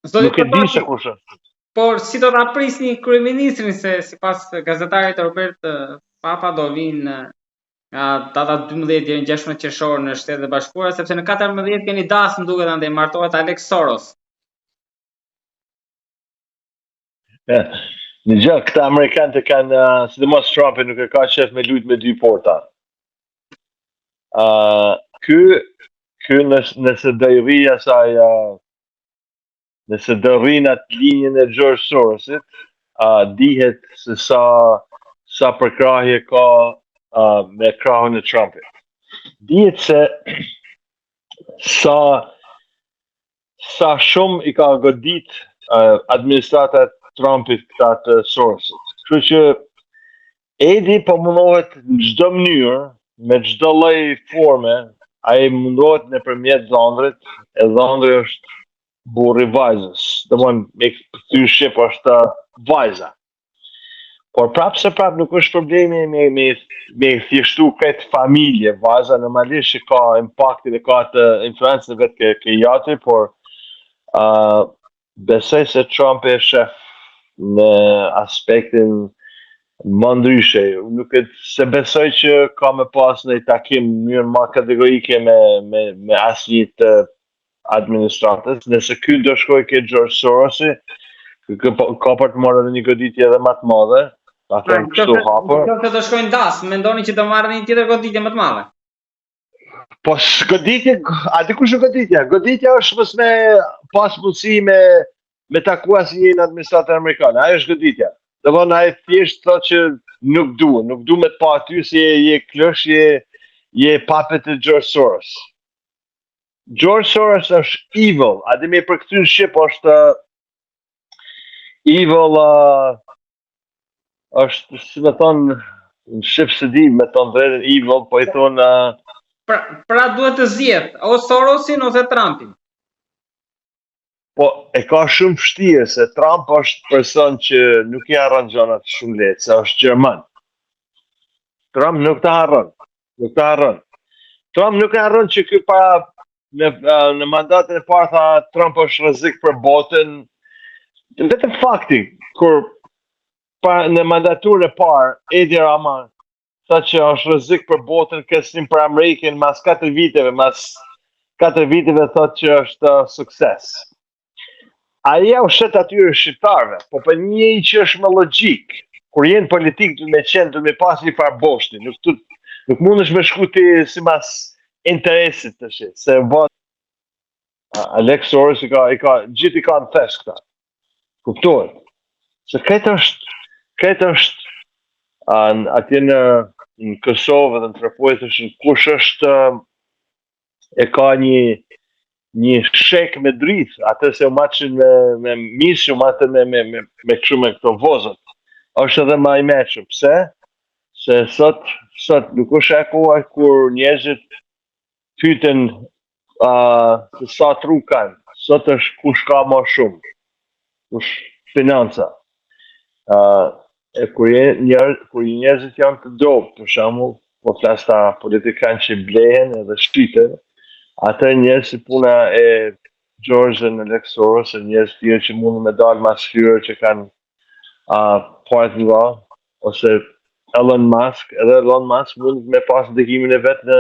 Zoti Nuk e di se Përtoqi, kush është. por si do ta prisni kryeministrin se sipas gazetarit Robert Papa do vinë nga data 12 deri në 16 qershor në Shtetet e Bashkuara, sepse në 14 keni dasmë më duket ande martohet Alex Soros. Në gjë, këta Amerikanët e kanë, sidomos Trumpi nuk e ka qef me lujt me dy porta. Ky nëse do i rri asaj, nëse do rrin atë linjën e George Sorosit, dihet se sa përkrahje ka me krahun e Trumpit. Dihet se sa shumë i ka godit administrata Trumpit këta të Sorosit. Kështu që Edi po mundohet në çdo mënyrë, me çdo lloj forme, ai mundohet nëpërmjet dhëndrit, e dhëndri është burri vajzës. Domthon me kthy shqip është vajza. Por prapë nuk është problemi me thjeshtu këtë familje. Vajza normalisht që ka impaktin e ka të influencën vetë ke jati, por besoj se Trump e shef në aspektin më ndryshe. Nuk e se besoj që ka me pas në i takim në mënyrë më kategorike me asnjë të administratës. Nëse ky do shkoj ke George Sorosi, ka për të marrë edhe një goditje edhe më të madhe. Nëse do shkojnë dasmë, mendoni që do marrë një tjetër goditje më të madhe? Po goditje, a dikush është goditja? Goditja është mos me pas mundësi me taku asnjë administrator amerikan. Ajo është goditja. Domthon ai thjesht thotë që nuk du me të pa aty si je klësh, je papet të George Soros. George Soros është evil, a dhe me përkthy në shqip është evil, është, si me thonë, në shqip se di, me thonë drejtën evil, po i thonë... Pra duhet të zgjedh, o Sorosin ose Trumpin? Po, e ka shumë vështirë, se Trump është person që nuk i harron gjanat shumë lehtë, se është Gjerman. Trump nuk të harron. Trump nuk e harron që ky në mandatin e parë tha Trump është rrezik për botën. Vetëm fakti, kur në mandaturën e parë, Edi Rama tha që është rrezik për botën, kësim për Amerikën, mas 4 viteve thot që është sukses. Aja u shet atyre shqiptarve, po për një që është me logjik, kur jenë politik du me qenë, du me pas një farë boshti, nuk mund është me shku ti si mas interesit të shi, se Alex Soros gjithë i ka në thesh këta, kuptohet, se këtë është atje në Kosovë dhe në Trapojt është kush është e ka një shek me dritë, atë se u maqin me mishë, u matën me këto vozët. është edhe ma i meqëm. Pse? Se sot nuk është e koha kur njerëzit pyeten se sa tru kanë. Sot është kush ka ma shumë. Kush financa. Kur njerëzit janë të dobë, për shembull, po flasta politikanë që blehen edhe shtyten, atë njerëz si puna e George në Alex Soros, njerëz tjerë që mundën me dalë mas hyrë që kanë part nga, ose Elon Musk, edhe Elon Musk mund me pas ndikimin e vet në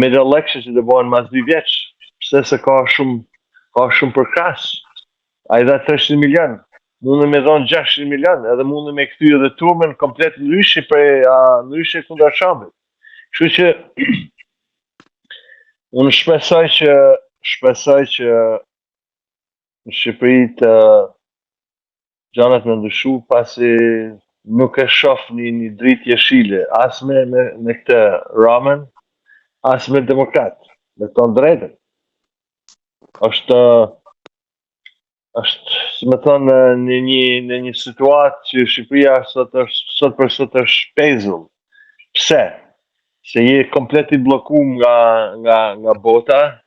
mid-election që do bëhen mas 2 vjeç. Pse se ka shumë përkras. Ai dha 300 milion, mundën me dhon 600 milion, edhe mundën me kthy edhe turmën komplet ndryshe kundër Trumpit. Kështu që unë shpresoj që në Shqipëri të gjanat me ndryshu pasi nuk e shoh një dritë jeshile, as me këtë Ramen, as me demokrat, me të drejtën. Është, si me thonë, në një situatë që Shqipëria sot për sot është shpezull. Pse? Se je komplet i bllokuar nga bota.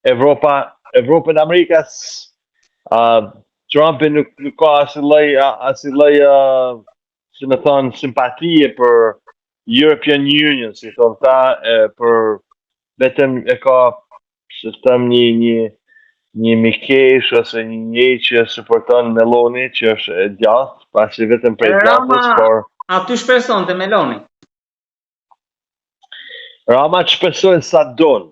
Evropa në Amerikas, Trumpi nuk ka asnjë lloj si me thonë simpatie për European Union, si thonë ta, për vetëm e ka se them një një Mikesh ose një njëj që suporton Meloni, që është e djathtë, pasi vetëm prej djathtës, por aty shpreson të Meloni. Rama të shpresojnë sa don.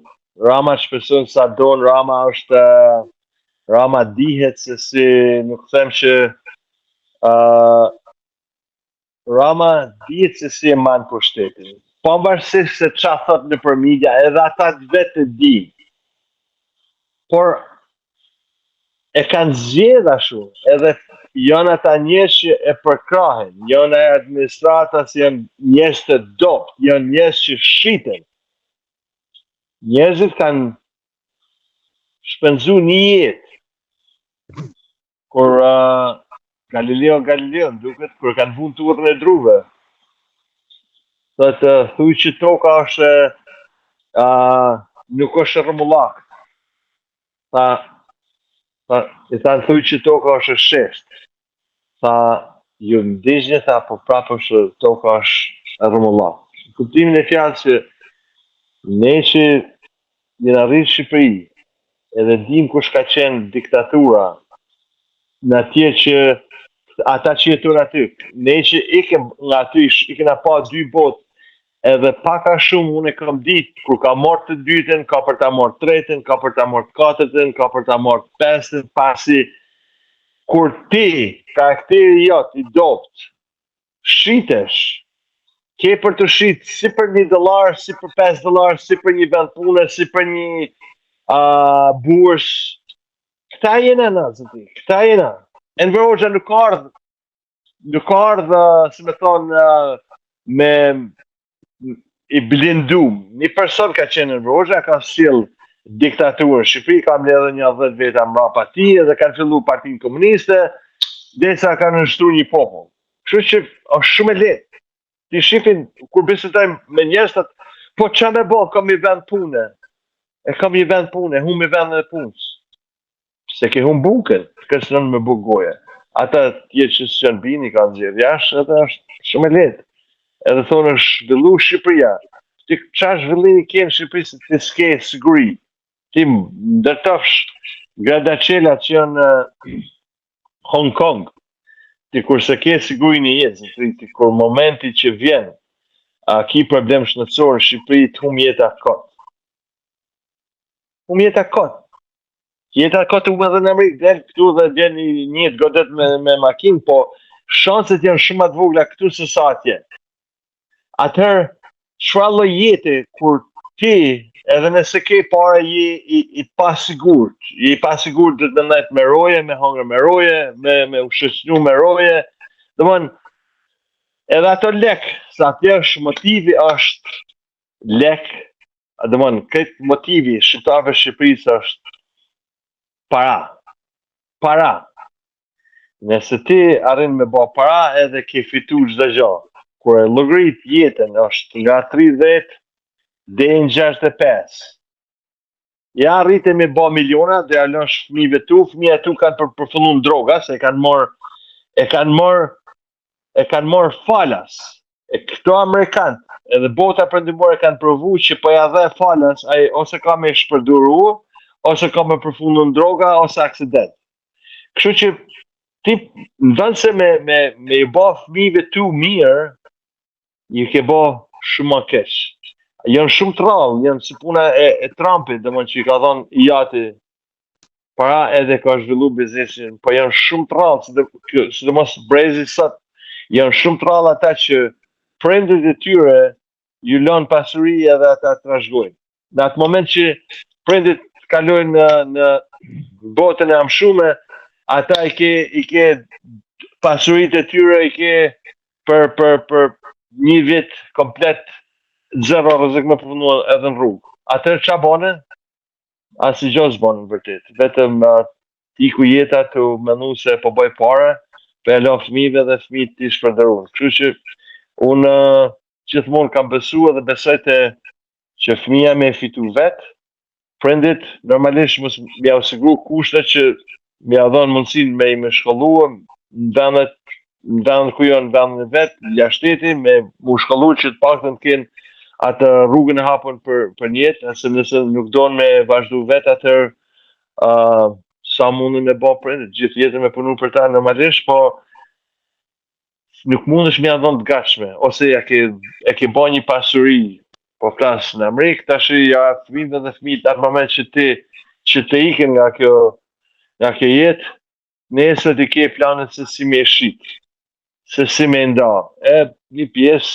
Rama dihet se si, nuk them që Rama dihet se si e man pushtetin. Pavarësisht se çfarë thot nëpër media, edhe ata vetë di. Por e kanë zgjedhur ashtu, edhe janë ata njerëz që e përkrahen, janë administratas, janë njerëz të dobët, janë njerëz që shiten. Njerëzit kanë shpenzu një jetë kur Galileo duket kur kanë vënë turrën e druve. Thotë thuj që toka është nuk është rrumullak. I thanë thuj që toka është shesht. Tha ju ndiqni, tha po prapë është toka është rrumullak. Kuptimin e fjalës që ne që jena rritë Shqipëri, edhe dim kush ka qenë diktatura, në atje që ata që jetojnë aty, ne që ikem nga aty, ikena pa 2 botë, edhe paka shumë unë e kam ditë, kur ka marrë të dytën, ka për ta marrë tretën, ka për ta marrë katërtën, ka për ta marrë pestën, pasi kur ti, karakteri jot i dobët, shitesh, ke për të shit si për $1, si për $5, si për një vend pune, si për një burs. Këta jena në zëti, këta jena. Enver Hoxha nuk ardhë, si me thonë, me i blindum. Një person ka qenë Enver Hoxha, ka sjell diktaturë. Shqipëri ka mbledhur një 10 veta mbrapa tij dhe kanë filluar Partinë Komuniste, derisa kanë nështruar një popull. Kështu që është shumë e lehtë. Ti shifin, kur bisedojmë me njerëz, po ç'a më bë, kam një vend pune. Humbi vendin e punës. Se ke humb bukën, kësë nënë me bukë goje. Ata tjetë që së janë bini, kanë zirë jashtë, edhe është shumë e letë. Edhe thonë është zhvillu Shqipëria. Ti qa zhvillimi ke në Shqipëri se ti s'ke siguri. Ti ndërtofsh gradacelat që janë Hong Kong. Ti kur se ke siguri një jetë, ti kur momenti që vjen, ki problem shëndetësor në Shqipëri, të hum jeta kot. Jeta kot u më dhe në Amerikë, del këtu dhe del një godet me makinë, po shanset janë shumë atë vogla këtu se sa atje. Atëherë, çfarë lloj jete kur ti, edhe nëse ke para i pasigurt, dhe të ndajt me roje, me hangër me roje, me ushqesnu me roje, domthon edhe ato lek, sa atje është motivi është lek, domthon këtë motivi shqiptarëve Shqipërisë është para. Nëse ti arrin me bë para, edhe ke fitu çdo gjë. Kur e llogarit jetën është nga 30 deri në 65. Ja rrite me bë miliona dhe ja lësh fëmijëve tu, fëmijët tu kanë përfunduar droga, se e kanë marr falas. E këto Amerikanë, edhe bota perëndimore kanë provu që po ja dhe falas, ai ose ka me shpërduru, ose ka me përfunduar droga, ose aksident. Kështu që ti ndonë se me i bë fëmijëve tu mirë, ju ke bë shumë më keq. Janë shumë të rrallë, janë si puna e Trumpit, domethënë që i ka dhënë jati para edhe ka zhvillu biznesin, po janë shumë të rrallë, sidomos brezi sot, janë shumë të rrallë ata që prindërit e tyre ju lënë pasuri edhe ata trashëgojnë. Në atë moment që prindërit kalojnë në botën e amshume, ata i ke pasuritë e tyre, i ke për një vit komplet zero rrezik me përfunduar edhe në rrugë. Atëherë ç'a bane? Asnjë gjë s'bane vërtet. Vetëm iku jeta të mendu se po bëj parë, po e lë fëmijëve dhe fëmijët ti shpërndarojnë. Kështu që unë gjithmonë kam besuar dhe besoj që fëmia me fitu vet, prindit normalisht mos m'ia siguru kushtet që m'ia dhënë mundësinë me shkolluar në vendet ku janë vendin e vet, jashtëti me u shkollu që të paktën të kenë atë rrugën e hapur për jetë, nëse nuk don me vazhdu vet, atëherë sa mundin me bë prindit, gjithë jetën me punu për ta normalisht, po nuk mundesh me ia dhënë të gatshme, ose e ke bën një pasuri, po flas në Amerikë tash ja fëmijët dhe fëmijët atë moment që të iken nga kjo jetë, nesër ti ke planet se si me shit, se si me nda, një pjesë